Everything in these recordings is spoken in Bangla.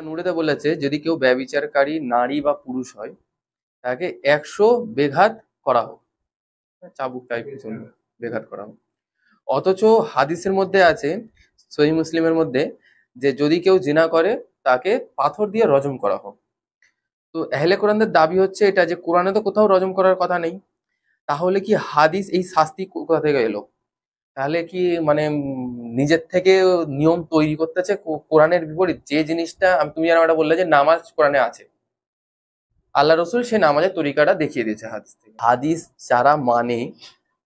নুরেতে বলেছে যদি কেউ ব্যভিচারকারী নারী বা পুরুষ হয় তাকে 100 বেঘাত করা হোক, চাবুক টাইপের জন্য বেঘাত করা হোক। অথচ হাদিসের মধ্যে আছে, সহিহ মুসলিমের মধ্যে, যে যদি কেউ জিনা করে তাকে পাথর দিয়ে রজম করা হোক। তো আহলে কোরআনদের দাবি হচ্ছে এটা যে কোরআনে তো কোথাও রজম করার কথা নেই, তাহলে কি হাদিস এই শাস্তি কোথা থেকে এলো? তাহলে কি মানে নিজের থেকে নিয়ম তৈরি করতেছে কোরআনের বিপরীত? যে জিনিসটা তুমি যেন একটা বললে যে নামাজ কোরআনে আছে, আল্লাহ রসুল সে নামাজের তরিকাটা দেখিয়ে দিয়েছে হাদিস থেকে। হাদিস যারা মানে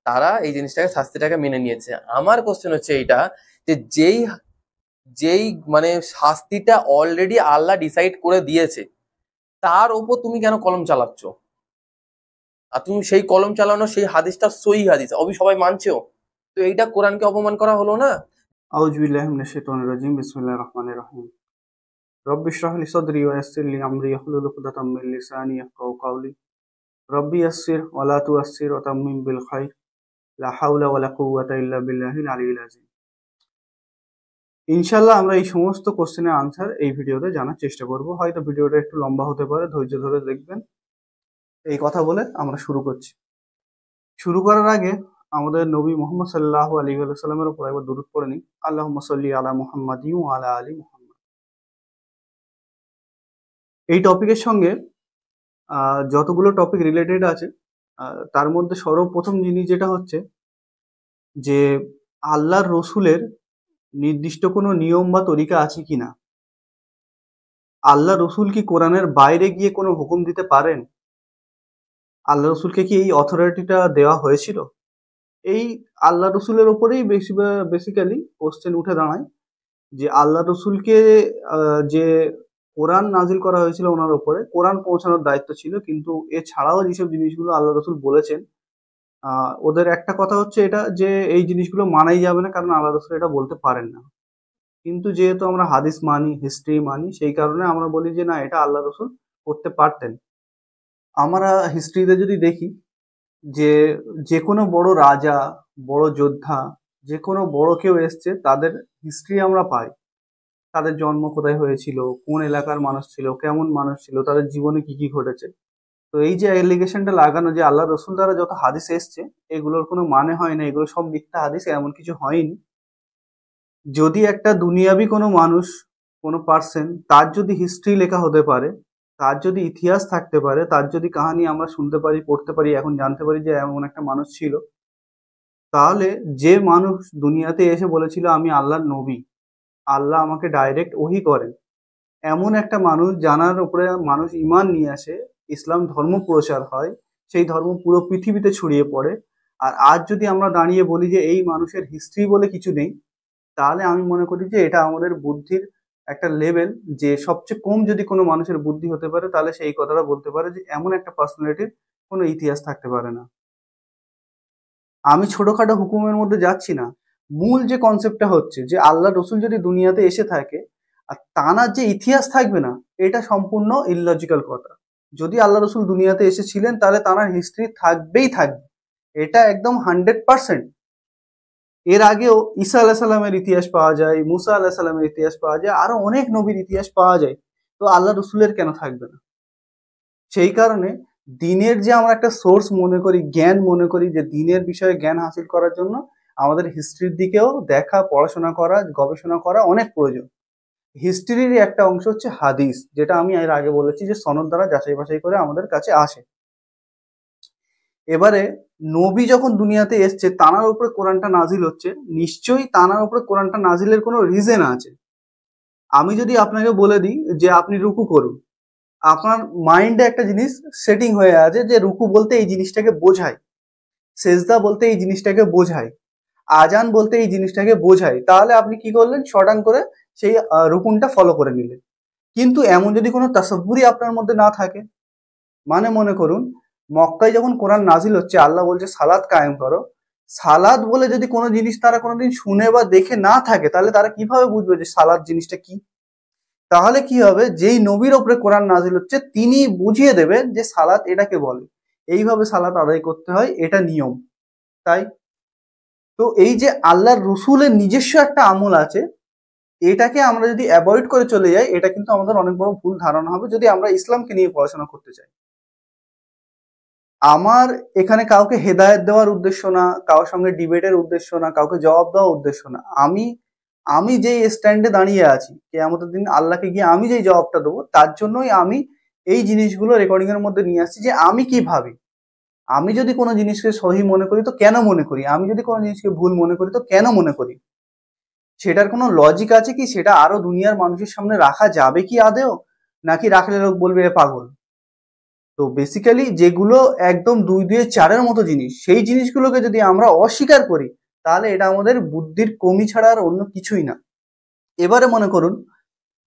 তারা এই জিনিসটাকে, শাস্তিটাকে মেনে নিয়েছে। আমার কোশ্চেন হচ্ছে এইটা, যে যেই যেই মানে শাস্তিটা অলরেডি আল্লাহ ডিসাইড করে দিয়েছে, তার উপর তুমি কেন কলম চালাচ্ছ? আর তুমি সেই কলম চালানো সেই হাদিসটা সহিহ হাদিস, সবাই মানছেও, তো এইটা কোরআনকে অপমান করা হলো না? আউযু বিল্লাহি মিনাশ শাইতানির রাজিম। বিসমিল্লাহির রহমানির রহিম। রব্বি ইশরাহ লি সাদরি ওয়া ইয়াসসির লি আমরি ওয়াহলুল উকদাতাম মিন লিসানি ইয়াফকাহু কাওলি। রব্বি ইয়াসসির ওয়া লা তুয়াসসির ওয়া তাম্মিম বিল খাইর। লা হাওলা ওয়া লা কুওয়াতা ইল্লা বিল্লাহিল আলিয়্যিল আযীম। ইনশাআল্লাহ আমরা এই সমস্ত কোশ্চেনের আনসার এই ভিডিওতে জানার চেষ্টা করব। হয়তো ভিডিওটা একটু লম্বা হতে পারে, ধৈর্য ধরে দেখবেন। এই কথা বলে আমরা শুরু করছি। শুরু করার আগে আমাদের নবী মুহাম্মদ সাল্লাল্লাহু আলাইহি ওয়াসাল্লামের উপর একবার দরুদ পড়ে নিই। আল্লাহুম্মা সাল্লি আলা মুহাম্মাদিন ওয়া আলা আলি মুহাম্মাদ। এই টপিকের সঙ্গে যতগুলো টপিক রিলেটেড আছে তার মধ্যে সর্বপ্রথম জিনিস যেটা হচ্ছে যে আল্লাহর রসুলের নির্দিষ্ট কোনো নিয়ম বা তরিকা আছে কিনা। আল্লাহ রসুল কি কোরআনের বাইরে গিয়ে কোনো হুকুম দিতে পারেন? আল্লাহ রসুলকে কি এই অথরিটিটা দেওয়া হয়েছিল? এই আল্লাহ রসুলের ওপরেই বেসিক্যালি কোশ্চেন উঠে দাঁড়ায় যে আল্লাহ রসুলকে যে কোরআন নাজিল করা হয়েছিল ওনার উপরে, কোরআন পৌঁছানোর দায়িত্ব ছিল, কিন্তু এছাড়াও যেসব জিনিসগুলো আল্লাহ রসুল বলেছেন ওদের একটা কথা হচ্ছে এটা যে এই জিনিসগুলো মানাই যাবে না, কারণ আল্লাহ রসুল এটা বলতে পারেন না। কিন্তু যেহেতু আমরা হাদিস মানি, হিস্ট্রি মানি, সেই কারণে আমরা বলি যে না, এটা আল্লাহ রসুল করতে পারতেন। আমরা হিস্ট্রিতে যদি দেখি যে যে কোনো বড় রাজা, বড় যোদ্ধা, যে কোনো বড় কেউ এসছে, তাদের হিস্ট্রি আমরা পাই। তাদের জন্ম কোথায় হয়েছিল, কোন এলাকার মানুষ ছিল, কেমন মানুষ ছিল, তাদের জীবনে কি কি ঘটেছে। তো এই যে অ্যালিগেশনটা লাগানো যে আল্লাহ রসুল দ্বারা যত হাদিস এসছে এগুলোর কোনো মানে হয় না, এগুলো সব মিথ্যা হাদিস, এমন কিছু হয়নি। যদি একটা দুনিয়াবি কোনো মানুষ, কোনো পার্সন, তার যদি হিস্ট্রি লেখা হতে পারে, তার যদি ইতিহাস থাকতে পারে, তার যদি কাহিনী আমরা শুনতে পারি, পড়তে পারি, এখন জানতে পারি যে এমন একটা মানুষ ছিল, তাহলে যে মানুষ দুনিয়াতে এসে বলেছিল আমি আল্লাহর নবী, আল্লাহ আমাকে ডাইরেক্ট ওহী করেন, এমন একটা মানুষ জানার উপরে মানুষ ঈমান নিয়ে আসে, ইসলাম ধর্ম প্রচার হয়, সেই ধর্ম পুরো পৃথিবীতে ছড়িয়ে পড়ে। আর আজ যদি আমরা দাঁড়িয়ে বলি যে এই মানুষের হিস্ট্রি বলে কিছু নেই, তাহলে আমি মনে করি যে এটা আমাদের বুদ্ধির একটা লেভেল, যে সবচেয়ে কম যদি কোনো মানুষের বুদ্ধি হতে পারে তাহলে সেই কথাটা বলতে পারে যে এমন একটা পার্সোনালিটির কোনো ইতিহাস থাকতে পারে না। আমি ছোটখাটো হুকুমের মধ্যে যাচ্ছি না, মূল যে কনসেপ্টটা হচ্ছে যে আল্লাহ রসুল যদি দুনিয়াতে এসে থাকে আর তানার যে ইতিহাস থাকবে না, এটা সম্পূর্ণ ইললজিক্যাল কথা। যদি আল্লাহ রসুল দুনিয়াতে এসেছিলেন তাহলে তানার হিস্ট্রি থাকবেই থাকবে, এটা একদম 100%। এর আগেও ঈসা আলাহ সাল্লামের ইতিহাস পাওয়া যায়, মুসা আলাহ সাল্লামের ইতিহাস পাওয়া যায়, আরো অনেক নবীর ইতিহাস পাওয়া যায়, তো আল্লাহ রসুলের কেন থাকবে না? সেই কারণে দিনের যে আমরা একটা সোর্স মনে করি, জ্ঞান মনে করি, যে দিনের বিষয়ে জ্ঞান হাসিল করার জন্য আমাদের হিস্ট্রির দিকেও দেখা, পড়াশোনা করা, গবেষণা করা অনেক প্রয়োজন। হিস্ট্রির একটা অংশ হচ্ছে হাদিস, যেটা আমি এর আগে বলেছি যে সনদ দ্বারা যাচাই বাছাই করে আমাদের কাছে আসে। এবারে নবী যখন দুনিয়াতে এসছে, তানার উপরে কোরআনটা নাজিল হচ্ছে, নিশ্চয়ই তানার উপরে কোরআনটা নাজিলের কোনো রিজন আছে। আমি যদি আপনাকে বলে দিই যে আপনি রুকু করুন, আপনার মাইন্ডে একটা জিনিস সেটিং হয়ে আছে যে রুকু বলতে এই জিনিসটাকে বোঝায়, সেজদা বলতে এই জিনিসটাকে বোঝায়, আজান বলতে এই জিনিসটাকে বোঝায়, তাহলে আপনি কি করলেন, শর্টাং করে সেই রুকুনটা ফলো করে নিলেন। কিন্তু এমন যদি কোনো তাসাব্বুরি আপনার মধ্যে না থাকে, মানে মনে করুন মক্কায় যখন কোরআন নাজিল হচ্ছে, আল্লাহ বলছে সালাত কায়েম করো, সালাত বলে যদি কোনো জিনিস তারা কোনোদিন শুনে বা দেখে না থাকে, তাহলে তারা কিভাবে বুঝবে যে সালাত জিনিসটা কি? তাহলে কি হবে, যেই নবীর ওপরে কোরআন নাজিল হচ্ছে তিনি বুঝিয়ে দেবেন যে সালাত এটাকে বলে, এইভাবে সালাত আদায় করতে হয়, এটা নিয়ম। তাই তো এই যে আল্লাহর রসুলের নিজস্ব একটা আমল আছে, এটাকে আমরা যদি অ্যাভয়েড করে চলে যাই, এটা কিন্তু আমাদের অনেক বড় ভুল ধারণা হবে যদি আমরা ইসলামকে নিয়ে পড়াশোনা করতে চাই। আমার এখানে কাউকে হেদায়েত দেওয়ার উদ্দেশ্য না, কারোর সঙ্গে ডিবেটের উদ্দেশ্য না, কাউকে জবাব দেওয়ার উদ্দেশ্য না। আমি যেই স্ট্যান্ডে দাঁড়িয়ে আছি, কিয়ামতের দিন আল্লাহকে গিয়ে আমি যেই জবাবটা দেবো, তার জন্যই আমি এই জিনিসগুলো রেকর্ডিং এর মধ্যে নিয়ে আসছি যে আমি কি ভাবি। আমি যদি কোনো জিনিসকে সহি মনে করি তো কেন মনে করি, আমি যদি কোনো জিনিসকে ভুল মনে করি তো কেন মনে করি, সেটার কোনো লজিক আছে কি, সেটা আরো দুনিয়ার মানুষের সামনে রাখা যাবে কি আদেও, নাকি রাখলে লোক বলবে এ পাগল। তো বেসিক্যালি যেগুলো একদম 2-2-4 মতো জিনিস, সেই জিনিসগুলোকে যদি আমরা অস্বীকার করি, তাহলে এটা আমাদের বুদ্ধির কমি ছাড়া আর অন্য কিছুই না। এবারে মনে করুন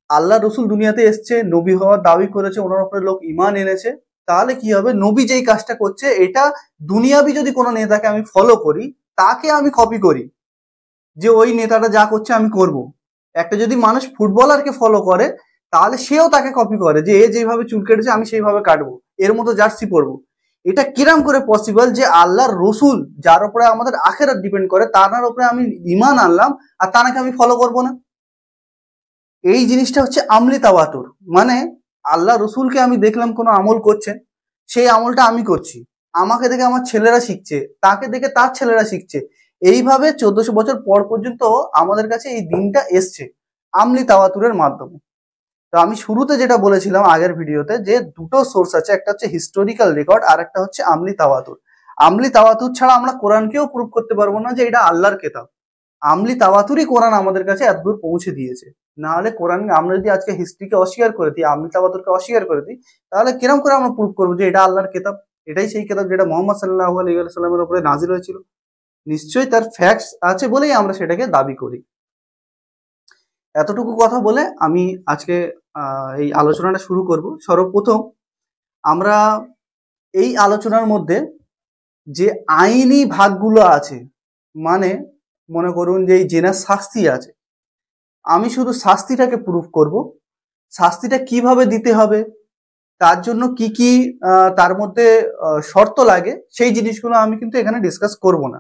আল্লাহ রসুল দুনিয়াতে এসছে, নবী হওয়ার দাবি করেছে, ওনার উপরে লোক ঈমান এনেছে, তাহলে কি হবে, নবী যেই কাজটা করছে এটা দুনিয়াবি যদি কোনো নেতাকে আমি ফলো করি, তাকে আমি কপি করি যে ওই নেতাটা যা করছে আমি করব। একটা যদি মানুষ ফুটবলারকে ফলো করে, তাহলে সেও তাকে কপি করে যে এ যেভাবে চুল কেটেছে আমি সেইভাবে কাটবো, এর মতো জার্সি পরবো। এটা কিরাম করে পসিবল যে আল্লাহর রসুল যার উপরে আমাদের আখেরাত ডিপেন্ড করে, তার উপরে আমি ঈমান আনলাম আর তাকে আমি ফলো করব না? এই জিনিসটা হচ্ছে আমলি তাওয়াতুর। মানে আল্লাহ রসুলকে আমি দেখলাম কোনো আমল করছে, সেই আমলটা আমি করছি, আমাকে দেখে আমার ছেলেরা শিখছে, তাকে দেখে তার ছেলেরা শিখছে, এইভাবে 1400 বছর পর পর্যন্ত আমাদের কাছে এই দিনটা এসছে আমলি তাওয়াতুরের মাধ্যমে। তো আমি শুরুতে যেটা বলেছিলাম আগের ভিডিওতে, যে দুটো সোর্স আছে, একটা হচ্ছে হিস্টোরিক্যাল রেকর্ড আর একটা হচ্ছে আমলি তাওয়াতুর। আমলি তাওয়াতুর ছাড়া আমরা কোরআনকেও প্রুভ করতে পারবো না যে এটা আল্লাহর কেতাব। আমলি তাওয়াতুরই কোরআন আমাদের কাছে এতদূর পৌঁছে দিয়েছে। না হলে কোরআন আমরা যদি আজকে হিস্ট্রিকে অস্বীকার করে দিই, আমলি তাওয়াতুরকে অস্বীকার করে দিই, তাহলে কিরম করে আমরা প্রুভ করবো যে এটা আল্লাহর কেতাব? এটাই সেই কেতাব যেটা মোহাম্মদ সাল্লাল্লাহু আলাইহি ওয়াসাল্লামের উপরে নাজিল হয়েছিল। নিশ্চয়ই তার ফ্যাক্টস আছে বলেই আমরা সেটাকে দাবি করি। এতটুকু কথা বলে আমি আজকে এই আলোচনাটা শুরু করব। সর্বপ্রথম আমরা এই আলোচনার মধ্যে যে আইনি ভাগগুলো আছে, মানে মনে করুন যে এই জেনার শাস্তি আছে, আমি শুধু শাস্তিটাকে প্রুফ করব। শাস্তিটা কিভাবে দিতে হবে, তার জন্য কি কি তার মধ্যে শর্ত লাগে, সেই জিনিসগুলো আমি কিন্তু এখানে ডিসকাস করব না।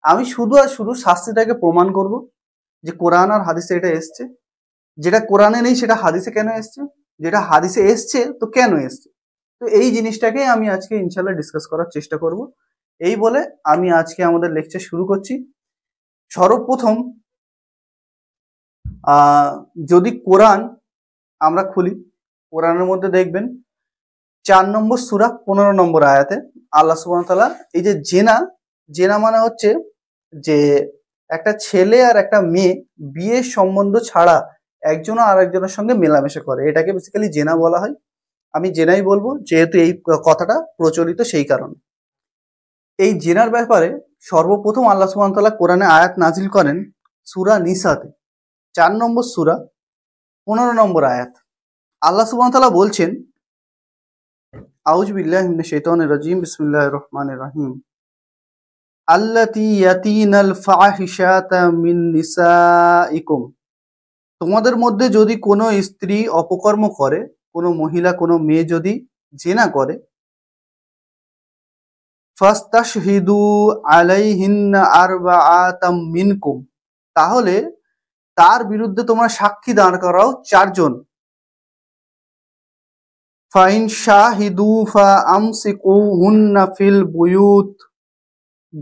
আমি শুধু আর শুধু শাস্তিটাকে প্রমাণ করব যে কোরআন আর হাদিসে এটা এসছে। যেটা কোরআনে নেই সেটা হাদিসে কেন এসছে, যেটা হাদিসে এসছে তো কেন এসছে। তো এই জিনিসটাকে আমি আজকে ইনশাল্লাহ ডিসকাস করার চেষ্টা করব। এই বলে আমি আজকে আমাদের লেকচার শুরু করছি। সর্বপ্রথম যদি কোরআন আমরা খুলি, কোরআনের মধ্যে দেখবেন 4 নম্বর সূরা 15 নম্বর আয়াতে আল্লাহ সুবহানাহু ওয়া তাআলা এই যে জেনা মানে হচ্ছে যে একটা ছেলে আর একটা মেয়ে বিয়ের সম্বন্ধ ছাড়া একজন আর একজনের সঙ্গে মেলামেশা করে, এটাকে বেসিক্যালি জেনা বলা হয়। আমি জেনাই বলবো যেহেতু এই কথাটা প্রচলিত সেই কারণে। এই জেনার ব্যাপারে সর্বপ্রথম আল্লাহ সুবহানাহু ওয়া তাআলা কোরআনে আয়াত নাজিল করেন সূরা নিসাতে 4 নম্বর সূরা 15 নম্বর আয়াত। আল্লাহ সুবহানাহু ওয়া তাআলা বলছেন, আউযু বিল্লাহি মিনাশ শাইতানির রাজিম, বিসমিল্লাহির রহমানির রহিম, আল্লাতী ইয়াতিনাল ফাহিশাতা মিন নিসাইকুম। তোমাদের মধ্যে যদি কোনো স্ত্রী অপকর্ম করে, কোনো মহিলা কোনো মেয়ে যদি জিনা করে, ফাস্তাশহিদু আলাইহিন্না আরবাআতাম মিনকুম, তাহলে তার বিরুদ্ধে তোমরা সাক্ষী দাঁড় করাও 4 জন। ফাইন শাহিদু ফাআমসিকুহুন্না ফিল বুয়ুত,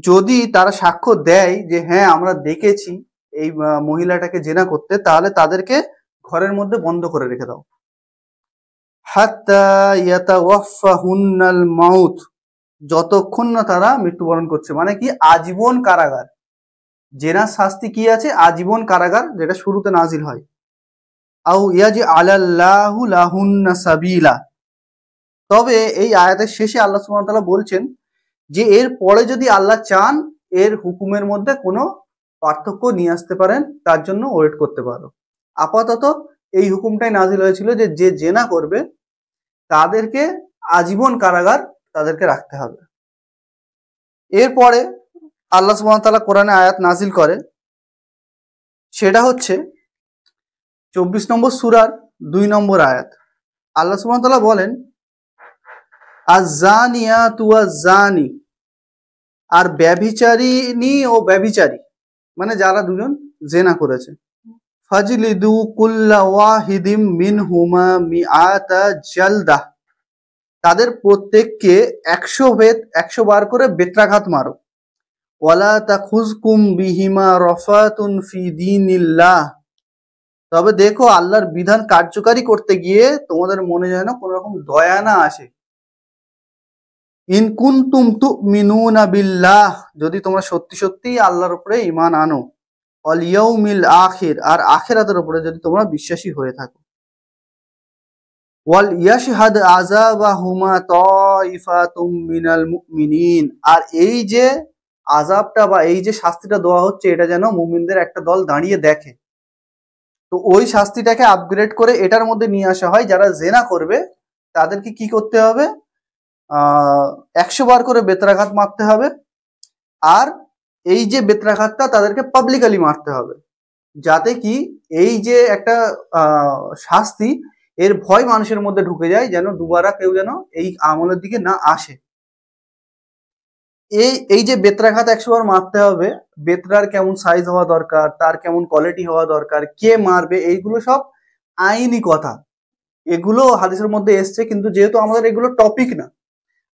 যদি তারা সাক্ষ্য দেয় যে হ্যাঁ আমরা দেখেছি এই মহিলাটাকে জেনা করতে, তাহলে তাদেরকে ঘরের মধ্যে বন্ধ করে রেখে দাও। হাত্তা ইয়াতাওয়াফাহুন্নাল মাউত, যতক্ষণ না তারা মৃত্যুবরণ করছে, মানে কি আজীবন কারাগার। জেনার শাস্তি কি আছে? আজীবন কারাগার, যেটা শুরুতে নাজিল হয়। আও ইয়াজি আলাল্লাহু লাহুন্না সাবিলা, তবে এই আয়াতের শেষে আল্লাহ সুবহানাহু ওয়া তাআলা বলছেন যে এর পরে যদি আল্লাহ চান এর হুকুমের মধ্যে কোনো পার্থক্য নিয়ে আসতে পারেন, তার জন্য ওয়েট করতে পারো। আপাতত এই হুকুমটাই নাজিল হয়েছিল যে যে জেনা করবে তাদেরকে আজীবন কারাগার তাদেরকে রাখতে হবে। এরপরে আল্লাহ সুবহানাহু ওয়া তাআলা কোরআনে আয়াত নাজিল করে, সেটা হচ্ছে 24 নম্বর সূরার 2 নম্বর আয়াত। আল্লাহ সুবহানাহু ওয়া তাআলা বলেন, আয-যানিয়াতু ওয়াজ-যানি, আর ব্যভিচারিণী ও ব্যভিচারী, মানে যারা দুজন জেনা করেছে, ফাজলিদু কুল্লা ওয়াহিদিম মিনহুমা মিআতা জালদাহ, তাদের প্রত্যেককে 100 বার করে বেত্রাঘাত মারো। ওয়ালা তাখুযকুম বিহিমা রাফাতুন ফি দীনিল্লাহ, তবে দেখো আল্লাহর বিধান কার্যকারী করতে গিয়ে তোমাদের মনে যেন কোন রকম দয়া না আসে। ইন কুনতুম তুমিনুনা বিল্লাহ, যদি তোমরা সত্যি সত্যি আল্লাহর উপরে ঈমান আনো। ওয়াল ইয়াউমিল আখির, আর আখিরাতের উপরে যদি তোমরা বিশ্বাসী হয়ে থাকো। ওয়াল ইয়াশহাদ আযাবাহুমা তাইফাতুম মিনাল মুমিনিন, আর এই যে আযাবটা বা এই যে শাস্তিটা দেওয়া হচ্ছে এটা যেন মুমিনদের একটা দল দাঁড়িয়ে দেখে। তো ওই শাস্তিটাকে আপগ্রেড করে এটার মধ্যে নিয়ে আসা হয়, যারা জেনা করবে তাদেরকে কি করতে হবে, 100 বার করে বেত্রাঘাত মারতে হবে। আর এই যে বেত্রাঘাতটা তাদেরকে পাবলিকালি মারতে হবে, যাতে কি এই যে একটা শাস্তি এর ভয় মানুষের মধ্যে ঢুকে যায়, যেন দুবারা কেউ যেন এই আমলের দিকে না আসে। এই যে বেত্রাঘাত 100 বার মারতে হবে, বেত্রার কেমন সাইজ হওয়া দরকার, তার কেমন কোয়ালিটি হওয়া দরকার, কে মারবে, এইগুলো সব আইনি কথা, এগুলো হাদিসের মধ্যে এসছে। কিন্তু যেহেতু আমাদের এগুলো টপিক না,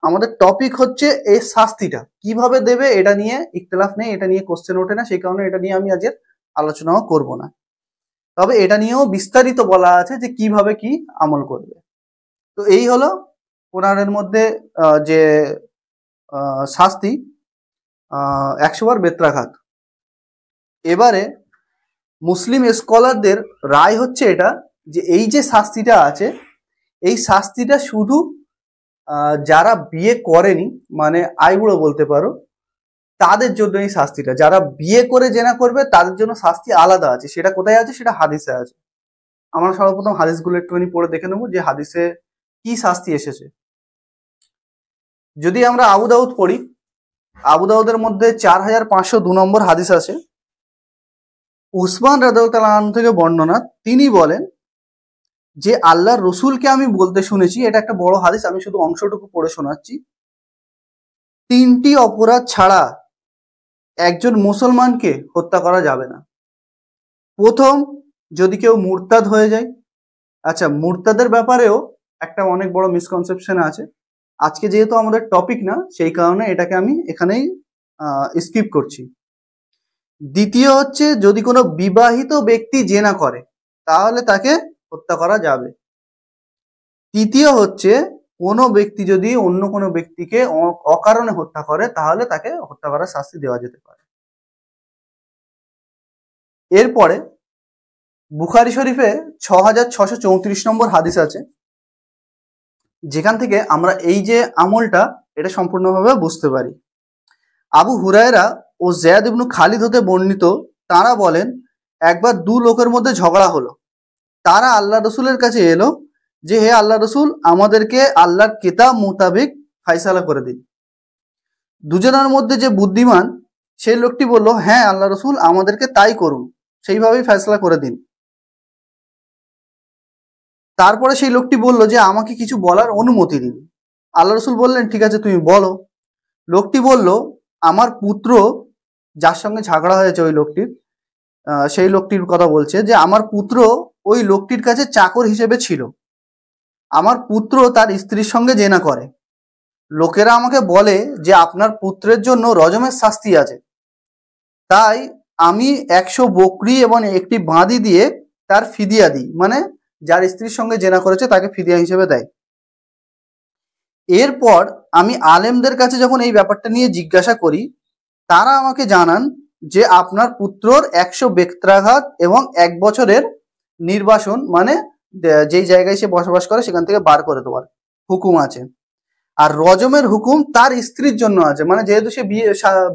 আমাদের টপিক হচ্ছে এই শাস্তিটা কিভাবে দেবে, এটা নিয়ে ইখতিলাফ নেই, এটা নিয়ে কোশ্চেন ওঠে না, সেই কারণে এটা নিয়ে আমি আজকে আলোচনাও করব না। তবে এটা নিয়েও বিস্তারিত বলা আছে যে কিভাবে কি আমল করবে। তো এই হলো কোরআনের মধ্যে যে শাস্তি, 100 বার বেত্রাঘাত। এবারে মুসলিম স্কলারদের রায় হচ্ছে এটা, যে এই যে শাস্তিটা আছে, এই শাস্তিটা শুধু যারা বিয়ে করেনি, মানে আইবুড়ো বলতে পারো, তাদের জন্য এই শাস্তিটা। যারা বিয়ে করে জেনা করবে তাদের জন্য শাস্তি আলাদা আছে। সেটা কোথায় আছে, সেটা হাদিসে আছে। আমরা সর্বপ্রথম হাদিসগুলো একটুখানি পড়ে দেখে নেবো যে হাদিসে কি শাস্তি এসেছে। যদি আমরা আবু দাউদ পড়ি, আবু দাউদের মধ্যে 4502 নম্বর হাদিস আছে। উসমান রাদিয়াল্লাহু আনহু থেকে বর্ণনা, তিনি বলেন যে আল্লাহর রসুলকে আমি বলতে শুনেছি, এটা একটা বড় হাদিস, আমি শুধু অংশটুকু পড়ে শোনাচ্ছি। 3টি অপরাধ ছাড়া একজন মুসলমানকে হত্যা করা যাবে না। প্রথম, যদি কেউ মুরতাদ হয়ে যায়। আচ্ছা, মুরতাদের ব্যাপারেও একটা অনেক বড় মিসকনসেপশন আছে। আজকে যেহেতু আমাদের টপিক না, সেই কারণে এটাকে আমি এখানেই স্কিপ করছি। দ্বিতীয় হচ্ছে, যদি কোনো বিবাহিত ব্যক্তি জেনা করে তাহলে তাকে হত্যা করা যাবে। তৃতীয় হচ্ছে, কোনো ব্যক্তি যদি অন্য কোনো ব্যক্তিকে অকারণে হত্যা করে তাহলে তাকে হত্যা করার শাস্তি দেওয়া যেতে পারে। এরপরে বুখারী শরীফে 6634 নম্বর হাদিস আছে, যেখান থেকে আমরা এই যে আমলটা এটা সম্পূর্ণভাবে বুঝতে পারি। আবু হুরায়রা ও যায়েদ ইবনে খালিদ হতে বর্ণিত, তারা বলেন, একবার 2 লোকের মধ্যে ঝগড়া হলো। তারা আল্লাহ রসুলের কাছে এলো যে, হে আল্লাহ রসুল, আমাদেরকে আল্লাহর কিতাব মোতাবেক ফায়সালা করে দিন। দুজনের মধ্যে যে বুদ্ধিমান সেই লোকটি বলল, হ্যাঁ আল্লাহ রসুল, আমাদেরকে তাই করুন, সেইভাবেই ফয়সালা করে দিন। তারপরে সেই লোকটি বলল যে, আমাকে কিছু বলার অনুমতি দিন। আল্লাহ রসুল বললেন, ঠিক আছে, তুমি বলো। লোকটি বলল, আমার পুত্র, যার সঙ্গে ঝগড়া হয়েছে ওই লোকটির, সেই লোকটির কথা বলছে যে, আমার পুত্র ওই লোকটির কাছে চাকর হিসেবে ছিল। আমার পুত্র তার স্ত্রীর সঙ্গে জেনা করে। লোকেরা আমাকে বলে যে আপনার পুত্রের জন্য রজমের শাস্তি আছে, তাই আমি 100 বকরি এবং একটি বাঁধি দিয়ে তার ফিদিয়া দিই, মানে যার স্ত্রীর সঙ্গে জেনা করেছে তাকে ফিদিয়া হিসেবে দেয়। এরপর আমি আলেমদের কাছে যখন এই ব্যাপারটা নিয়ে জিজ্ঞাসা করি, তারা আমাকে জানান যে আপনার পুত্রর 100 বেত্রাঘাত এবং 1 বছরের নির্বাসন, মানে যেই জায়গায় সে বসবাস করে সেখান থেকে বার করে দেওয়ার হুকুম আছে। আর রজমের হুকুম তার স্ত্রীর জন্য আছে, মানে যেহেতু সে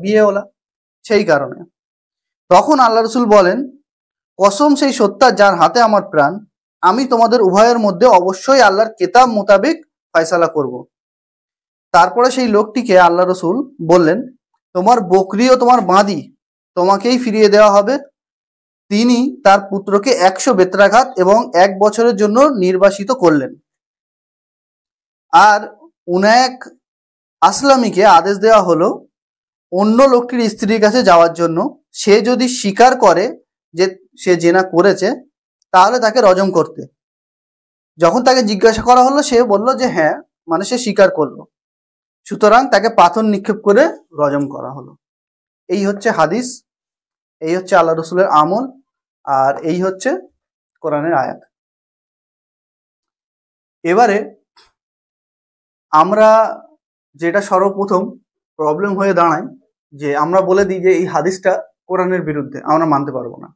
বিয়েওয়ালা, সেই কারণে। তখন আল্লাহ রসুল বলেন, কসম সেই সত্তা যার হাতে আমার প্রাণ, আমি তোমাদের উভয়ের মধ্যে অবশ্যই আল্লাহর কিতাব মোতাবেক ফয়সালা করব। তারপরে সেই লোকটিকে আল্লাহ রসুল বললেন, তোমার বকরি ও তোমার বাঁধি তোমাকেই ফিরিয়ে দেওয়া হবে। তিনি তার পুত্রকে 100 বেত্রাঘাত এবং 1 বছরের জন্য নির্বাসিত করলেন। আর উনায়ক আসলামীকে আদেশ দেওয়া হলো অন্য লোকটির স্ত্রীর কাছে যাওয়ার জন্য। সে যদি স্বীকার করে যে সে জেনা করেছে তাহলে তাকে রজম করতে। যখন তাকে জিজ্ঞাসা করা হলো সে বলল যে হ্যাঁ, মানে সে স্বীকার করলো, সুতরাং তাকে পাথর নিক্ষেপ করে রজম করা হলো। এই হচ্ছে হাদিস, এই হচ্ছে আল্লাহ রসুলের আমল, আর এই হচ্ছে কোরআনের আয়াত। এবারে আমরা যেটা সর্বপ্রথম প্রবলেম হয়ে দাঁড়ায় যে আমরা বলে দিই যে এই হাদিসটা কোরআনের বিরুদ্ধে, আমরা মানতে পারবো না।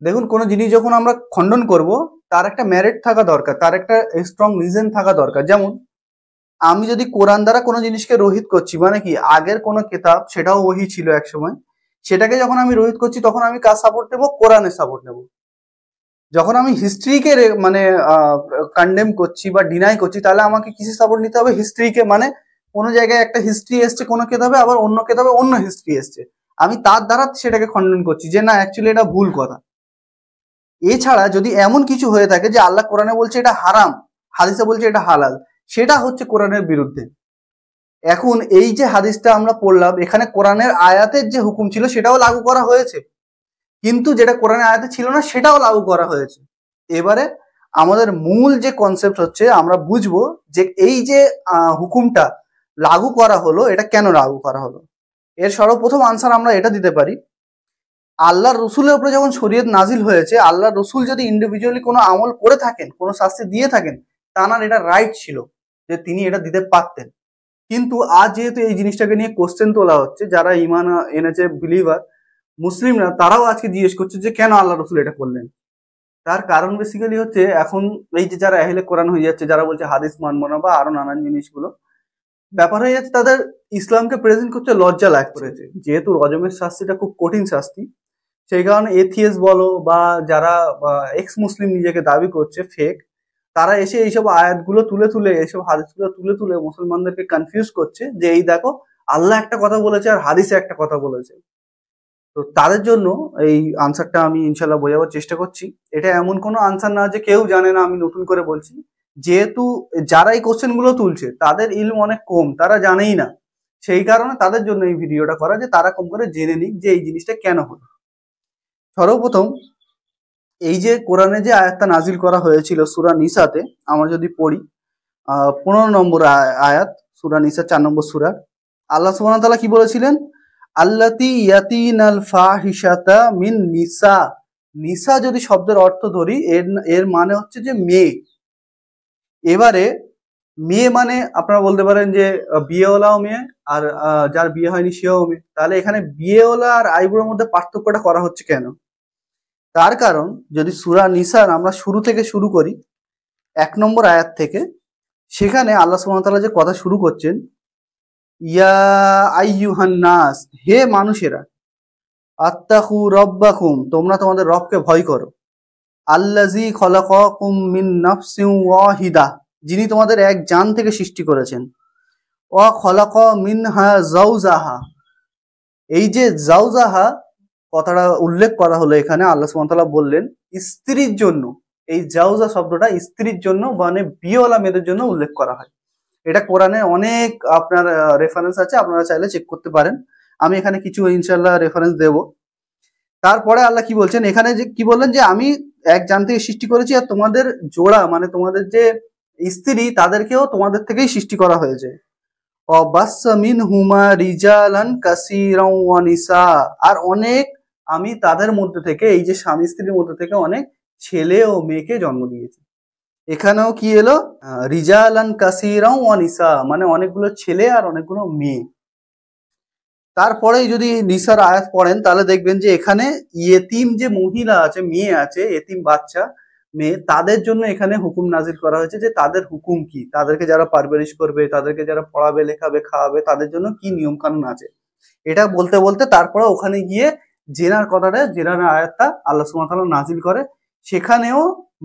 দেখুন, কোনো জিনিস যখন আমরা খণ্ডন করব তার একটা মেরিট থাকা দরকার, তার একটা স্ট্রং রিজন থাকা দরকার। যেমন আমি যদি কোরআন দ্বারা কোনো জিনিসকে রহিত করছি, মানে কি আগের কোনো কিতাব, সেটাও ওহী ছিল এক সময়, সেটাকে যখন আমি রহিত করছি তখন আমি কার সাপোর্ট নেব? কোরআনের সাপোর্ট নেব। যখন আমি হিস্ট্রিকে মানে কন্ডেম করছি বা ডিনাই করছি, তাহলে আমাকে কিসের সাপোর্ট নিতে হবে? হিস্ট্রিকে। মানে কোনো জায়গায় একটা হিস্ট্রি এসছে কোনো কিতাবে, আবার অন্য কিতাবে অন্য হিস্ট্রি এসছে, আমি তার দ্বারা সেটাকে খণ্ডন করছি যে না, অ্যাকচুয়ালি এটা ভুল কথা। এছাড়া যদি এমন কিছু হয়ে থাকে যে আল্লাহ কোরআনে বলছে এটা হারাম, হাদিসে বলছে এটা হালাল, সেটা হচ্ছে কোরআনের বিরুদ্ধে। এখন এই যে হাদিসটা আমরা পড়লাম, এখানে কোরআনের আয়াতের যে হুকুম ছিল সেটাও লাগু করা হয়েছে, কিন্তু যেটা কোরআনের আয়াতে ছিল না সেটাও লাগু করা হয়েছে। এবারে আমাদের মূল যে কনসেপ্ট হচ্ছে, আমরা বুঝবো যে এই যে হুকুমটা লাগু করা হলো, এটা কেন লাগু করা হলো। এর সর্বপ্রথম আনসার আমরা এটা দিতে পারি, আল্লাহর রসুলের উপরে যখন শরীয়ত নাজিল হয়েছে, আল্লাহর রসুল যদি ইন্ডিভিজুয়ালি কোনো আমল করে থাকেন, কোনো শাস্তি দিয়ে থাকেন, তার এটা রাইট ছিল যে তিনি এটা দিতে পারতেন। কিন্তু আজ যেহেতু এই জিনিসটাকে নিয়ে কোশ্চেন তোলা হচ্ছে, যারা ইমান এনেছে বিলিভার মুসলিমরা, তারাও আজকে জিজ্ঞেস করছে যে কেন আল্লাহ রসুল এটা করলেন। তার কারণ বেসিক্যালি হচ্ছে, এখন এই যে যারা আহলে কোরআন হয়ে যাচ্ছে, যারা বলছে হাদিস মানবো না বা আরো নানান জিনিসগুলো, ব্যাপার হয়ে যাচ্ছে তাদের ইসলামকে প্রেজেন্ট করতে লজ্জা লাগ করেছে। যেহেতু রজমের শাস্তিটা খুব কঠিন শাস্তি, সেই কারণে এথিয়েস বলো বা যারা এক্স মুসলিম নিজেকে দাবি করছে ফেক, তারা এসে এইসব আয়াতগুলো তুলে তুলে, এইসব হাদিসগুলো তুলে তুলে মুসলমানদেরকে কনফিউজ করছে যে এই দেখো আল্লাহ একটা কথা বলেছে আর হাদিসে একটা কথা বলেছে। তো তাদের জন্য এই আনসারটা আমি ইনশাল্লাহ বোঝাবার চেষ্টা করছি। এটা এমন কোনো আনসার না যে কেউ জানে না, আমি নতুন করে বলছি। যেহেতু যারা এই কোশ্চেনগুলো তুলছে তাদের ইলম অনেক কম, তারা জানেই না, সেই কারণে তাদের জন্য এই ভিডিওটা করা, যে তারা কম করে জেনে নিক যে এই জিনিসটা কেন হলো। সর্বপ্রথম এই যে কোরআনে যে আয়াতটা নাজিল করা হয়েছিল সূরা নিসাতে, আমরা যদি পড়ি 15 নম্বর আয়াত, সূরা নিসা 4 নম্বর সূরা, আল্লাহ সুবহানাহু ওয়া তাআলা কি বলেছিলেন? আল্লাতি ইয়াতিনাল ফাহিশাতা মিন নিসা। নিসা যদি শব্দের অর্থ ধরি, এর মানে হচ্ছে যে মেয়ে। এবারে মেয়ে মানে আপনারা বলতে পারেন যে বিয়েওয়ালাও মেয়ে, আর যার বিয়ে হয়নি সেও মেয়ে। তাহলে এখানে বিয়েওয়ালা আর আইবুড়োর মধ্যে পার্থক্যটা করা হচ্ছে কেন? তার কারণ, যদি সূরা নিসার আমরা শুরু থেকে শুরু করি 1 নম্বর আয়াত থেকে, সেখানে আল্লাহ সুবহানাহু ওয়া তাআলা যে কথা শুরু করছেন, ইয়া আইয়ুহান নাস, হে মানুষেরা, আত্তাকু রব্বাকুম, তোমরা তোমাদের রবকে ভয় করো, আল্লাযী খলাকাকুম মিন নাফসিন ওয়াহিদা, যিনি তোমাদের এক জান থেকে সৃষ্টি করেছেন, ওয়া খলাকা মিনহা যাওজাহা। এই যে যাওজাহা কথাটা উল্লেখ করা হলো এখানে, আল্লাহ সুবহানাহু ওয়া তাআলা বললেন স্ত্রীর জন্য। এই জাওজা শব্দটা স্ত্রীর জন্য, মানে বিয়েওয়ালা মেয়েদের জন্য উল্লেখ করা হয়। এটা কোরআনে অনেক আপনার রেফারেন্স আছে, আপনারা চাইলে চেক করতে পারেন। আমি এখানে কিছু ইনশাআল্লাহ রেফারেন্স দেব। তারপরে আল্লাহ কি বলছেন এখানে, যে কি বললেন, যে আমি এক জান থেকে সৃষ্টি করেছি, আর তোমাদের জোড়া মানে তোমাদের যে স্ত্রী, তাদেরকেও তোমাদের থেকেই সৃষ্টি করা হয়েছে। অবাসসা মিনহুমা রিজালান কাসীরান ওয়া নিসা, আর অনেক আমি তাদের মধ্যে থেকে, এই যে স্বামী স্ত্রীর মধ্যে থেকে অনেক ছেলে ও মেয়েকে জন্ম দিয়েছি। এখানেও কি এলো? রিজালান কাসীরান ওয়া নিসা, মানে অনেকগুলো ছেলে আর অনেকগুলো মেয়ে। তারপরে যদি নিসার আয়াত পড়েন তাহলে দেখবেন যে এখানে ইয়েতিম যে মহিলা আছে, মেয়ে আছে, এতিম বাচ্চা মেয়ে, তাদের জন্য এখানে হুকুম নাজিল করা হয়েছে, যে তাদের হুকুম কি, তাদেরকে যারা পারভারিশ করবে, তাদেরকে যারা পড়াবে, লেখাবে, খাওয়াবে, তাদের জন্য কি নিয়ম কানুন আছে। এটা বলতে বলতে তারপরে ওখানে গিয়ে জেনার কথাটা, জেনার আয়াতটা আল্লাহ সুবহানাহু ওয়া তাআলা নাজিল করে, সেখানেও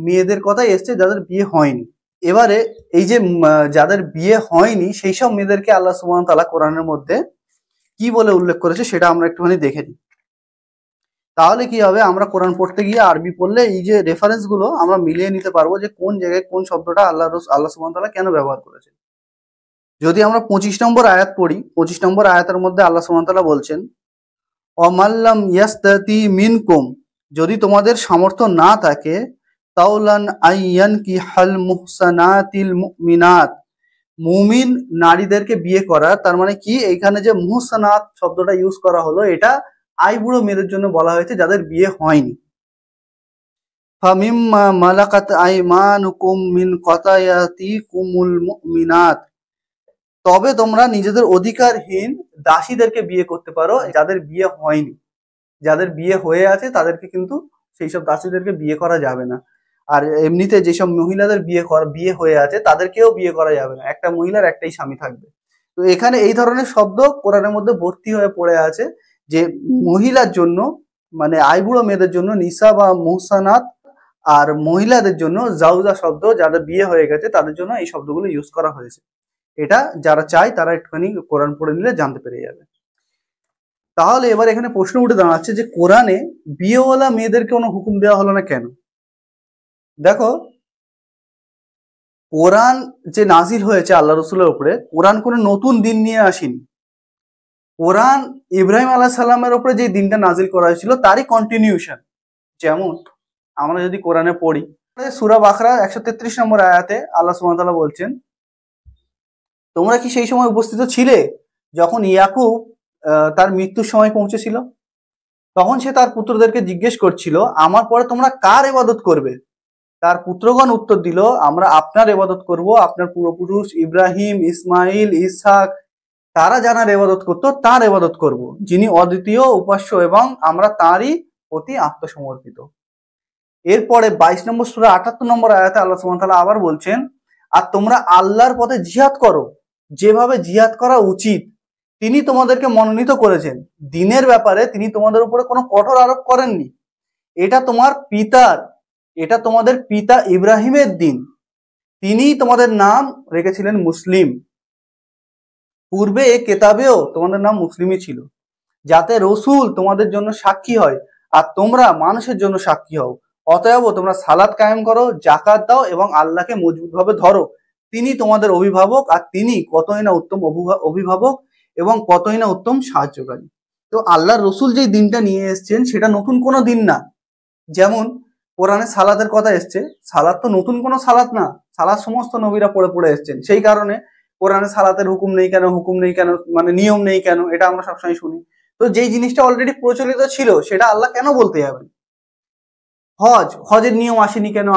মেয়েদের কথা এসছে যাদের বিয়ে হয়নি। এবারে এই যে যাদের বিয়ে হয়নি সেই সব মেয়েদেরকে আল্লাহ সুবহানাহু ওয়া তাআলা কোরআনের মধ্যে কি বলে উল্লেখ করেছে সেটা আমরা একটুখানি দেখে নিই। তাহলে কি হবে, আমরা কোরআন পড়তে গিয়ে আরবি পড়লে এই যে রেফারেন্স গুলো আমরা মিলিয়ে নিতে পারবো, যে কোন জায়গায় কোন শব্দটা আল্লাহ সুবহানাহু ওয়া তাআলা কেন ব্যবহার করেছেন। যদি আমরা 25 নম্বর আয়াত পড়ি, 25 নম্বর আয়াতের মধ্যে আল্লাহ সুবহানাহু ওয়া তাআলা বলছেন, অমাল্লাম ইয়াস্তাতি মিনকুম, যদি তোমাদের সামর্থ্য না থাকে তাওলান আইয়ান কি হাল মুহসানাতিল মুমিনাত, মুমিন নারীদেরকে বিয়ে করা, তার মানে কি এইখানে যে মুহসানাত শব্দটা ইউজ করা হলো এটা আইবুড়ো মেয়েদের জন্য বলা হয়েছে যাদের বিয়ে হয়নি। ফামিম্মা মালাকাত আইমানুকুম মিন কতায়াতিকুমুল মুমিনাত, তবে তোমরা নিজেদের অধিকারহীন দাসীদেরকে বিয়ে করতে পারো যাদের বিয়ে হয়নি। যাদের বিয়ে হয়ে আছে তাদেরকে কিন্তু সেই সব দাসীদেরকে বিয়ে করা যাবে না। আর এমনিতে যেসব মহিলাদের বিয়ে হয়ে আছে তাদেরকেও বিয়ে করা যাবে না। একটা মহিলার একটাই স্বামী থাকবে। তো এখানে এই ধরনের শব্দ কোরআনের মধ্যে ভর্তি হয়ে পড়ে আছে যে মহিলার জন্য মানে আইবুড়ো মেয়েদের জন্য নিসা বা মুহসানাত, আর মহিলাদের জন্য জাউজা শব্দ, যাদের বিয়ে হয়ে গেছে তাদের জন্য এই শব্দগুলো ইউজ করা হয়েছে। এটা যারা চায় তারা একটুখানি কোরআন পড়ে নিলে জানতে পেরে যাবে। তাহলে এবার এখানে প্রশ্ন উঠে দাঁড়াচ্ছে যে কোরআনে বিয়েওয়ালা মেয়েদেরকে কোনো হুকুম দেওয়া হলো না কেন? দেখো, কোরআন যে নাজিল হয়েছে আল্লাহ রসুলের উপরে, কোরআন কোনো নতুন দিন নিয়ে আসেনি। কোরআন ইব্রাহিম আলাইহিস সালামের উপরে যে দিনটা নাজিল করা হয়েছিল তারই কন্টিনিউশন। যেমন আমরা যদি কোরআনে পড়ি, সূরা বাকরা 133 নম্বর আয়াতে আল্লাহ সুবহানাহু ওয়া তাআলা বলছেন, তোমরা কি সেই সময় উপস্থিত ছিলে যখন ইয়াকুব তার মৃত্যুর সময় পৌঁছেছিল? তখন সে তার পুত্রদেরকে জিজ্ঞেস করছিল, আমার পরে তোমরা কার ইবাদত করবে? তার পুত্রগণ উত্তর দিল, আমরা আপনার ইবাদত করব, আপনার পূর্বপুরুষ ইব্রাহিম, ইসমাইল, ইসহাক তারা যারা ইবাদত করত তার ইবাদত করব, যিনি অদ্বিতীয় উপাস্য এবং আমরা তারই প্রতি আত্মসমর্পিত। এরপরে 22 নম্বর সূরা 78 নম্বর আয়াতে আল্লাহ সুবহানাহু ওয়া তাআলা আবার বলছেন, আর তোমরা আল্লাহর পথে জিহাদ করো, যেভাবে জিহাদ করা উচিত তিনি তোমাদেরকে মনোনীত করেছেন। দিনের ব্যাপারে তিনি তোমাদের উপরে কোনো কঠোর আরোপ করেননি। এটা তোমাদের পিতা ইব্রাহিমের দিন, তিনি তোমাদের নাম রেখেছিলেন মুসলিম। পূর্বে এ কেতাবেও তোমাদের নাম মুসলিমই ছিল, যাতে রসুল তোমাদের জন্য সাক্ষী হয় আর তোমরা মানুষের জন্য সাক্ষী হও। অতএব তোমরা সালাত কায়েম করো, জাকাত দাও এবং আল্লাহকে মজবুতভাবে ধরো। তিনি তোমাদের অভিভাবক আর তিনি কতই না উত্তম অভিভাবক এবং কতই না উত্তম সাহায্যকারী। তো আল্লাহর রসুল যে দিনটা নিয়ে এসছেন সেটা নতুন কোনো দিন না। যেমন কোরআনে সালাতের কথা এসছে, সালাত তো নতুন কোনো সালাত না, সালাত সমস্ত নবীরা পড়ে পড়ে এসছেন। সেই কারণে কোরআনে সালাতের হুকুম নেই কেন মানে নিয়ম নেই কেন, এটা আমরা সবসময় শুনি। তো যেই জিনিসটা অলরেডি প্রচলিত ছিল সেটা আল্লাহ কেন বলতে যাবেন? হজের নিয়ম আসেনি কেন,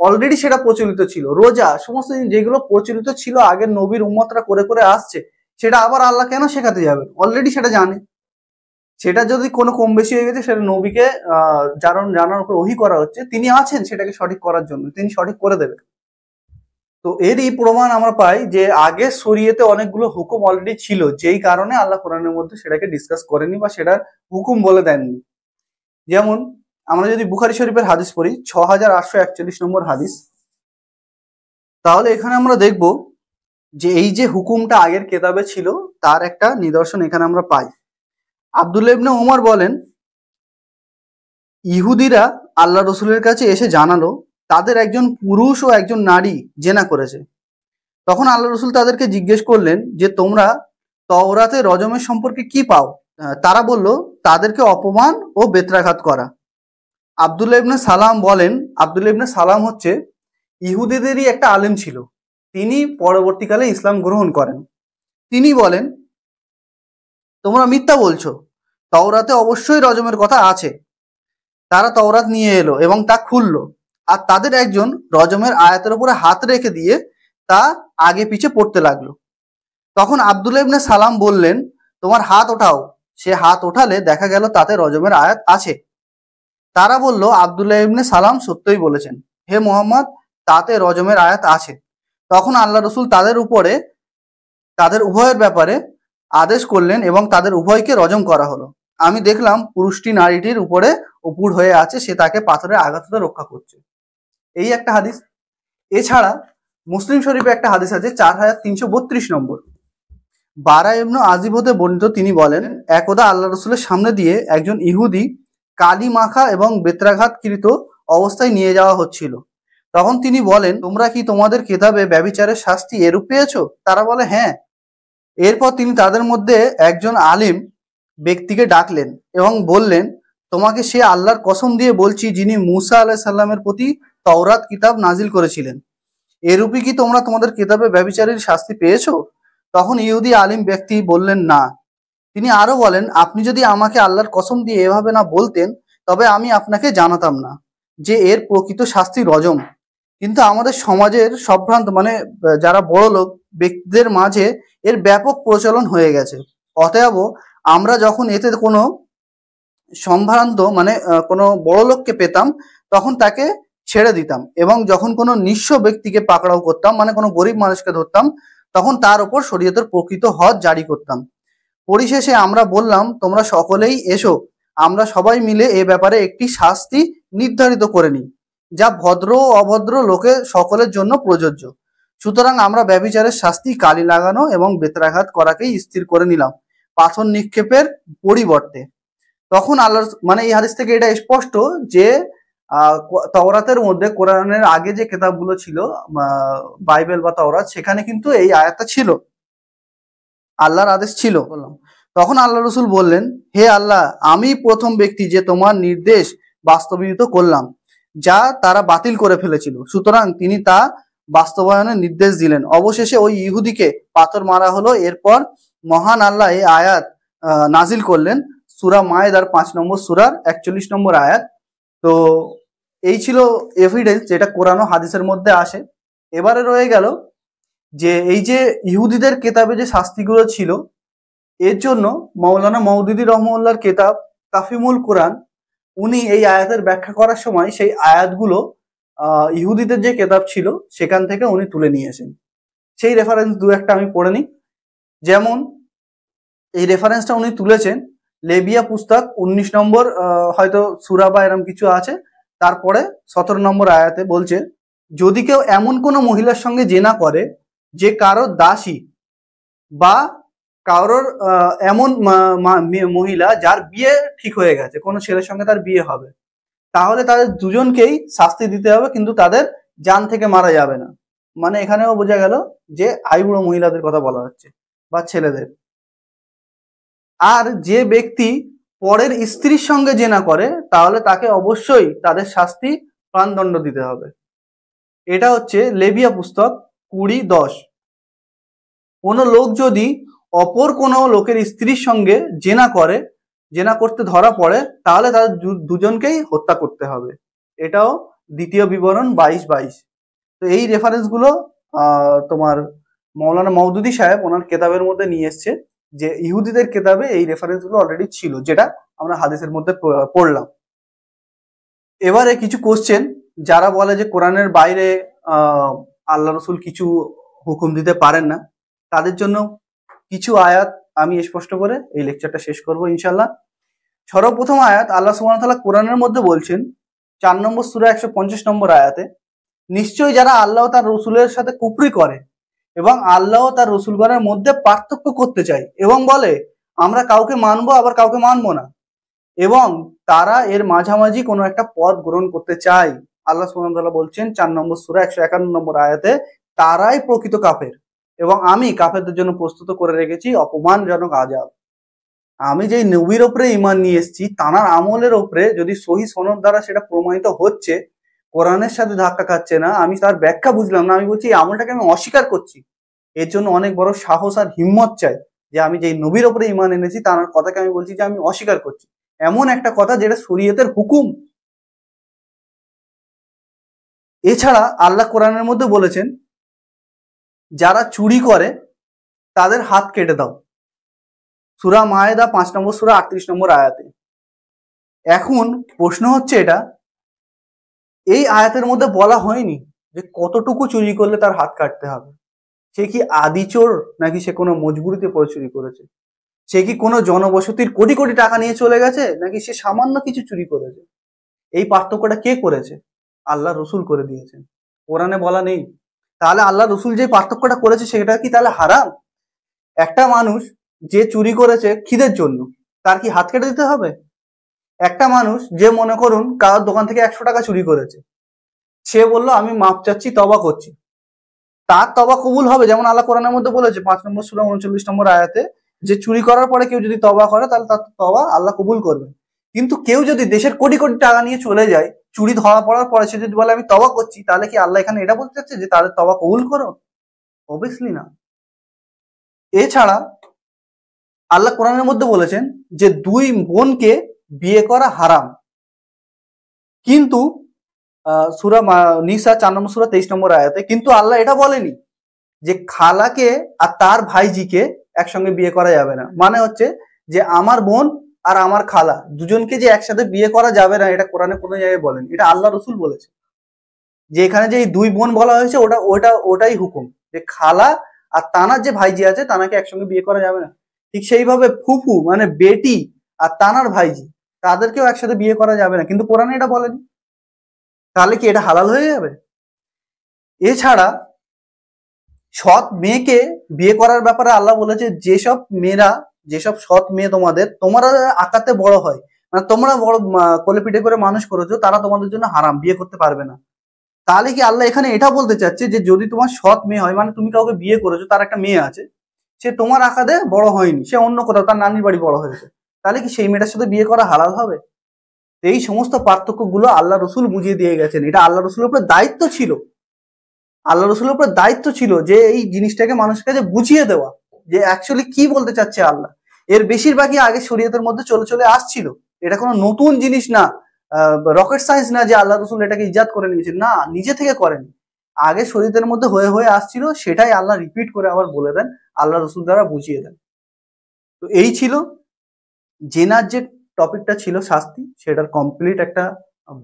অলরেডি সেটা প্রচলিত ছিল। রোজা, সমস্ত যেগুলো প্রচলিত ছিল আগের নবীর উম্মতরা করে করে আসছে, সেটা আবার আল্লাহ কেন শেখাতে যাবেন? অলরেডি সেটা জানে। সেটা যদি কোনো কম বেশি হয়ে গেছে সেটা নবীকে জানার উপর ওহী করা হচ্ছে, তিনি আছেন সেটাকে সঠিক করার জন্য, তিনি সঠিক করে দেবেন। তো এরই প্রমাণ আমরা পাই যে আগে শরীয়তে অনেকগুলো হুকুম অলরেডি ছিল, যেই কারণে আল্লাহ কোরআনের মধ্যে সেটাকে ডিসকাস করেনি বা সেটার হুকুম বলে দেননি। যেমন আমরা যদি বুখারী শরীফের হাদিস পড়ি, 6841 নম্বর হাদিস, তাহলে এখানে আমরা দেখব যে এই যে হুকুমটা আগের কেতাবে ছিল তার একটা নিদর্শন এখানে আমরা পাই। আব্দুল্লাহ ইবনে ওমর বলেন, ইহুদিরা আল্লাহ রসুলের কাছে এসে জানালো তাদের একজন পুরুষ ও একজন নারী জেনা করেছে। তখন আল্লাহ রসুল তাদেরকে জিজ্ঞেস করলেন যে তোমরা তওরাতে রজমের সম্পর্কে কি পাও? তারা বলল, তাদেরকে অপমান ও বেত্রাঘাত করা। আব্দুল্লাহ ইবনে সালাম বলেন, আব্দুল্লাহ ইবনে সালাম হচ্ছে ইহুদিদেরই একটা আলেম ছিল, তিনি পরবর্তীকালে ইসলাম গ্রহণ করেন। তিনি বলেন, তোমরা মিথ্যা বলছো, তওরাতে অবশ্যই রজমের কথা আছে। তারা তওরাত নিয়ে এলো এবং তা খুললো, আর তাদের একজন রজমের আয়াতের উপরে হাত রেখে দিয়ে তা আগে পিছে পড়তে লাগলো। তখন আব্দুল্লাহ ইবনে সালাম বললেন, তোমার হাত ওঠাও। সে হাত ওঠালে দেখা গেল তাতে রজমের আয়াত আছে। তারা বলল, আব্দুল্লাহ ইবনে সালাম সত্যই বলেছেন, হে মুহাম্মদ, তাতে রজমের আয়াত আছে। তখন আল্লাহ রসুল তাদের উভয়ের ব্যাপারে আদেশ করলেন এবং তাদের উভয়কে রজম করা হলো। আমি দেখলাম পুরুষটি নারীটির উপরে উপুর হয়ে আছে, সে তাকে পাথরের আঘাত থেকে রক্ষা করছে। এই একটা হাদিস। এছাড়া মুসলিম শরীফে একটা হাদিস আছে 4332 নম্বর, বারা ইবনে আজিব হতে বর্ণিত। তিনি বলেন, একদা আল্লাহ রসুলের সামনে দিয়ে একজন ইহুদি কালি মাখা এবং বেত্রাঘাতকৃত অবস্থায় নিয়ে যাওয়া হচ্ছিল। তখন তিনি বলেন, তোমরা কি তোমাদের কিতাবে ব্যভিচারের শাস্তি এরূপ পেয়েছো? তারা বলে, হ্যাঁ। এরপর তিনি তাদের মধ্যে একজন আলিম ব্যক্তিকে ডাকলেন এবং বললেন, তোমাকে সে আল্লাহর কসম দিয়ে বলছি যিনি মুসা আলাইহিস সালামের প্রতি তাওরাত কিতাব নাজিল করেছিলেন। এরূপই কি তোমরা তোমাদের কিতাবে ব্যভিচারীর শাস্তি পেয়েছো? তখন ইহুদি আলিম ব্যক্তি বললেন না। তিনি আরো বলেন, আপনি যদি আমাকে আল্লাহর কসম দিয়ে এভাবে না বলতেন তবে আমি আপনাকে জানাতাম না যে এর প্রকৃত শাস্তি রজম। কিন্তু আমাদের সমাজের সম্ভ্রান্ত মানে যারা বড় লোক ব্যক্তিদের মাঝে এর ব্যাপক প্রচলন হয়ে গেছে। অতএব আমরা যখন এতে কোনো সম্ভ্রান্ত মানে কোনো বড় লোককে পেতাম তখন তাকে ছেড়ে দিতাম, এবং যখন কোনো নিঃস্ব ব্যক্তিকে পাকড়াও করতাম মানে কোনো গরিব মানুষকে ধরতাম তখন তার উপর শরীয়তের প্রকৃত হদ জারি করতাম। পরিশেষে আমরা বললাম, তোমরা সকলেই এসো, আমরা সবাই মিলে এ ব্যাপারে একটি শাস্তি নির্ধারিত করে নিই যা ভদ্র ও অভদ্র লোকে সকলের জন্য প্রযোজ্য। সুতরাং আমরা ব্যভিচারের শাস্তি কালি লাগানো এবং বেত্রাঘাত করাকেই স্থির করে নিলাম পাথর নিক্ষেপের পরিবর্তে। তখন আল্লাহ মানে এই হাদিস থেকে এটা স্পষ্ট যে তাওরাতের মধ্যে কোরআনের আগে যে কিতাবগুলো ছিল বাইবেল বা তাওরাত, সেখানে কিন্তু এই আয়াতটা ছিল, আল্লাহর আদেশ ছিল। তখন আল্লাহ রসুল বললেন, হে আল্লাহ, আমি প্রথম ব্যক্তি যে তোমার নির্দেশ বাস্তবায়িত করলাম যা তারা বাতিল করে ফেলেছিল। সুতরাং তিনি তা বাস্তবায়নের নির্দেশ দিলেন। অবশেষে ওই ইহুদিকে পাথর মারা হলো। এরপর মহান আল্লাহ এই আয়াত নাজিল করলেন সূরা মায়েদার 5 নম্বর সূরার 41 নম্বর আয়াত। তো এই ছিল এভিডেন্স যেটা কোরআন ও হাদিসের মধ্যে আসে। এবারে রয়ে গেল যে এই যে ইহুদিদের কেতাবে যে শাস্তিগুলো ছিল, এর জন্য মাওলানা মওদুদি রহমাতুল্লাহর কেতাব তাফহিমুল কোরআন, উনি এই আয়াতের ব্যাখ্যা করার সময় সেই আয়াতগুলো ইহুদিদের যে কেতাব ছিল সেখান থেকে উনি তুলে নিয়েছেন। সেই রেফারেন্স দু একটা আমি পড়ে নিই। যেমন এই রেফারেন্সটা উনি তুলেছেন লেবিয়া পুস্তক 19 নম্বর হয়তো সূরা বা এরকম কিছু আছে, তারপরে 17 নম্বর আয়াতে বলছে, যদি কেউ এমন কোনো মহিলার সঙ্গে জেনা করে যে কারোর দাসী বা কারোর এমন মহিলা যার বিয়ে ঠিক হয়ে গেছে, কোনো ছেলের সঙ্গে তার বিয়ে হবে, তাহলে তাদের দুজনকেই শাস্তি দিতে হবে, কিন্তু তাদের জান থেকে মারা যাবে না। মানে এখানেও বোঝা গেল যে আইবুড়ো মহিলাদের কথা বলা হচ্ছে বা ছেলেদের। আর যে ব্যক্তি পরের স্ত্রীর সঙ্গে জেনা করে তাহলে তাকে অবশ্যই তাদের শাস্তি প্রাণদণ্ড দিতে হবে। এটা হচ্ছে লেবিয়া পুস্তক 20:10। কোনো লোক যদি অপর কোনো লোকের স্ত্রীর সঙ্গে জেনা করতে ধরা পড়ে তাহলে তাদের দুজনকেই হত্যা করতে হবে। এটাও দ্বিতীয় বিবরণ 22:22। তো এই রেফারেন্সগুলো তোমার মাওলানা মওদুদি সাহেব ওনার কেতাবের মধ্যে নিয়ে এসছে, যে ইহুদিদের কেতাবে এই রেফারেন্সগুলো অলরেডি ছিল, যেটা আমরা হাদিসের মধ্যে পড়লাম। এবারে কিছু কোশ্চেন, যারা বলে যে কোরআনের বাইরে আল্লাহ রসুল কিছু হুকুম দিতে পারেন না, তাদের জন্য কিছু আয়াত আমি স্পষ্ট করে এই লেকচারটা শেষ করব ইনশাল্লাহ। সর্বপ্রথম আয়াত আল্লাহ সুবহানাহু ওয়া তাআলা কোরআনের মধ্যে বলছেন 4 নম্বর সূরা 150 নম্বর আয়াতে, নিশ্চয়ই যারা আল্লাহ তার রসুলের সাথে কুফরি করে এবং আল্লাহ তার রসুলগণের মধ্যে পার্থক্য করতে চায় এবং বলে আমরা কাউকে মানবো আবার কাউকে মানবো না, এবং তারা এর মাঝামাঝি কোনো একটা পথ গ্রহণ করতে চায়, আল্লাহ সুবহানাহু ওয়া তাআলা বলছেন 4 নম্বর সূরা 151 নম্বর আয়াতে, তারাই প্রকৃত কাফের এবং আমি কাফেরদের জন্য প্রস্তুত করে রেখেছি অপমানজনক আযাব। আমি যেই নবীর ওপরে ঈমান নিয়ে এসেছি তার আমলের ওপরে যদি সহি সনদ দ্বারা সেটা প্রমাণিত হচ্ছে, কোরআনের সাথে ধাক্কা খাচ্ছে না, আমি তার ব্যাখ্যা বুঝলাম না, আমি বলছি এই আমলটাকে আমি অস্বীকার করছি, এর জন্য অনেক বড় সাহস আর হিম্মত চাই যে আমি যেই নবীর ওপরে ঈমান এনেছি তার কথাকে আমি বলছি যে আমি অস্বীকার করছি, এমন একটা কথা যেটা শরীয়তের হুকুম। এছাড়া আল্লাহ কোরআনের মধ্যে বলেছেন যারা চুরি করে তাদের হাত কেটে দাও, সূরা মায়েদা 5 নম্বর সূরা 38 নম্বর আয়াতে। এখন প্রশ্ন হচ্ছে, এটা এই আয়াতের মধ্যে বলা হয়নি যে কতটুকু চুরি করলে তার হাত কাটতে হবে। সে কি আদি চোর নাকি সে কোনো মজবুরিতে পড়ে চুরি করেছে? সে কি কোনো জনবসতির কোটি কোটি টাকা নিয়ে চলে গেছে নাকি সে সামান্য কিছু চুরি করেছে? এই পার্থক্যটা কে করেছে? আল্লাহ রসুল করে দিয়েছেন, কোরআনে বলা নেই। তাহলে আল্লাহ রসুল যে পার্থক্যটা করেছে সেটা কি তাহলে হারাম? একটা মানুষ যে চুরি করেছে খিদের জন্য, তার কি হাত কেটে দিতে হবে? একটা মানুষ যে মনে করুন কারোর দোকান থেকে 100 টাকা চুরি করেছে, সে বললো আমি মাপ চাচ্ছি, তওবা করছি, তার তওবা কবুল হবে? যেমন আল্লাহ কোরআনের মধ্যে বলেছে 5 নম্বর সূরা 39 নম্বর আয়াতে, যে চুরি করার পরে কেউ যদি তওবা করে তাহলে তার তওবা আল্লাহ কবুল করবেন। কিন্তু কেউ যদি দেশের কোটি কোটি টাকা নিয়ে চলে যায়, চুরি ধরা পড়ার পরে সে যদি বলে আমি তওবা করছি, তাহলে কি আল্লাহ এখানে এটা বলতে চাচ্ছে যে তাদের তওবা কবুল করো? অবভিয়াসলি না। এছাড়া আল্লাহ কোরআনের মধ্যে বলেছেন যে দুই বোনকে বিয়ে করা হারাম, কিন্তু সূরা নিসা 4 নম্বর সূরা 23 নম্বর আয়াতে কিন্তু আল্লাহ এটা বলেনি যে খালাকে আর তার ভাইজিকে একসঙ্গে বিয়ে করা যাবে না। মানে হচ্ছে যে আমার বোন আর আমার খালা দুজনকে যে একসাথে বিয়ে করা যাবে না, এটা কোরআনে কোনো জায়গায় বলেন, এটা আল্লাহ রসুল বলেছে। যে এখানে যে এই দুই বোন বলা হয়েছে ওটাই হুকুম, যে খালা আর তানার যে ভাইজি আছে তানাকে একসঙ্গে বিয়ে করা যাবে না। ঠিক সেইভাবে ফুফু মানে বেটি আর তানার ভাইজি তাদেরকেও একসাথে বিয়ে করা যাবে না, কিন্তু কোরআনে এটা বলেনি। তাহলে কি এটা হালাল হয়ে যাবে? এছাড়া সৎ মেয়েকে বিয়ে করার ব্যাপারে আল্লাহ বলেছে যেসব সৎ মেয়ে তোমরা আকাতে বড় হয়, মানে তোমরা বড় কোলে পিঠে করে মানুষ করেছো, তারা তোমাদের জন্য হারাম, বিয়ে করতে পারবে না। তাহলে কি আল্লাহ এখানে এটা বলতে চাচ্ছে যে যদি তোমার সৎ মেয়ে হয়, মানে তুমি কাউকে বিয়ে করেছো, তার একটা মেয়ে আছে, সে তোমার আকাতে বড় হয়নি, সে অন্য কোথাও তার নানির বাড়ি বড় হয়েছে, তাহলে কি সেই মেয়েটার সাথে বিয়ে করা হালাল হবে? এই সমস্ত পার্থক্যগুলো আল্লাহ রসুল বুঝিয়ে দিয়ে গেছেন। এটা আল্লাহ রসুলের উপরে দায়িত্ব ছিল, আল্লাহ রসুলের উপরে দায়িত্ব ছিল যে এই জিনিসটাকে মানুষের কাছে বুঝিয়ে দেওয়া যে অ্যাকচুয়ালি কি বলতে চাচ্ছে আল্লাহ। এর বেশিরভাগই আগে শরীয়তের মধ্যে চলে চলে আসছিল, এটা কোনো নতুন জিনিস না, রকেট সায়েন্স না যে আল্লাহ রসুল এটাকে ইজাদ করে নিয়েছেন, না, নিজে থেকে করেনি, আগে শরীয়তের মধ্যে হয়ে হয়ে আসছিল, সেটাই আল্লাহ রিপিট করে আবার বলে দেন, আল্লাহ রসুল দ্বারা বুঝিয়ে দেন। তো এই ছিল জেনার যে টপিকটা ছিল শাস্তি, সেটার কমপ্লিট একটা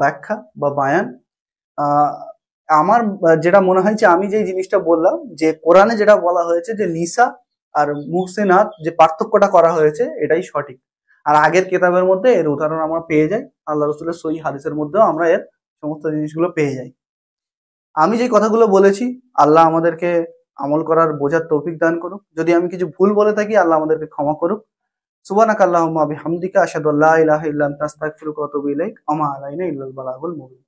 ব্যাখ্যা বা বায়ান। আমার যেটা মনে হয় যে আমি যে জিনিসটা বললাম যে কোরআনে যেটা বলা হয়েছে যে নিসা আর মুহসিনাত যে পার্থক্যটা করা হয়েছে এটাই সঠিক। আর আগের কেতাবের মধ্যে এর উদাহরণ আমরা পেয়ে যাই, আল্লাহ রসুলের সহিহ হাদিসের মধ্যেও আমরা এর সমস্ত জিনিসগুলো পেয়ে যাই। আমি যে কথাগুলো বলেছি আল্লাহ আমাদেরকে আমল করার বোঝার তৌফিক দান করুক। যদি আমি কিছু ভুল বলে থাকি আল্লাহ আমাদেরকে ক্ষমা করুক। সুবহানাকা আল্লাহুম্মা বিহামদিকা আশহাদু আল্লা ইলাহা ইল্লা আনতা আস্তাগফিরুকা ওয়া আতুবু ইলাইক। আমা আলাইনা ইল্লাল বালাগুল মুবিন।